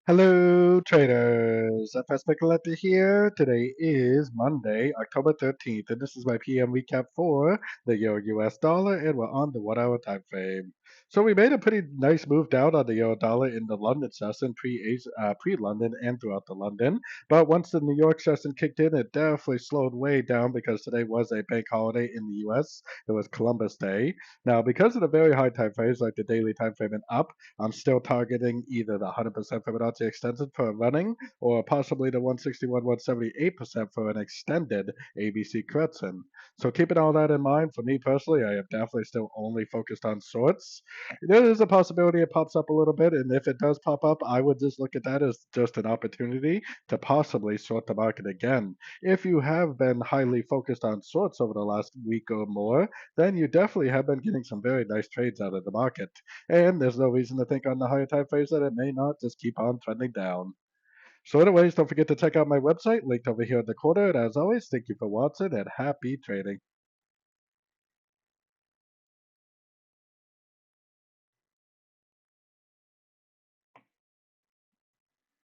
Hello, traders. FX Pip Collector here. Today is Monday, October 13th, and this is my PM recap for the Euro US dollar, and we're on the 1 hour time frame. So we made a pretty nice move down on the Euro dollar in the London session, pre-London and throughout the London. But once the New York session kicked in, it definitely slowed way down because today was a bank holiday in the US. It was Columbus Day. Now, because of the very high time frames, like the daily time frame and up, I'm still targeting either the 100% Fibonacci extended for a running or possibly the 161, 178% for an extended ABC correction. So keeping all that in mind, for me personally, I am definitely still only focused on shorts. There is a possibility it pops up a little bit, and if it does pop up, I would just look at that as just an opportunity to possibly short the market again. If you have been highly focused on shorts over the last week or more, then you definitely have been getting some very nice trades out of the market. And there's no reason to think on the higher time frames that it may not just keep on trending down. So anyways, don't forget to check out my website linked over here in the corner. And as always, thank you for watching and happy trading.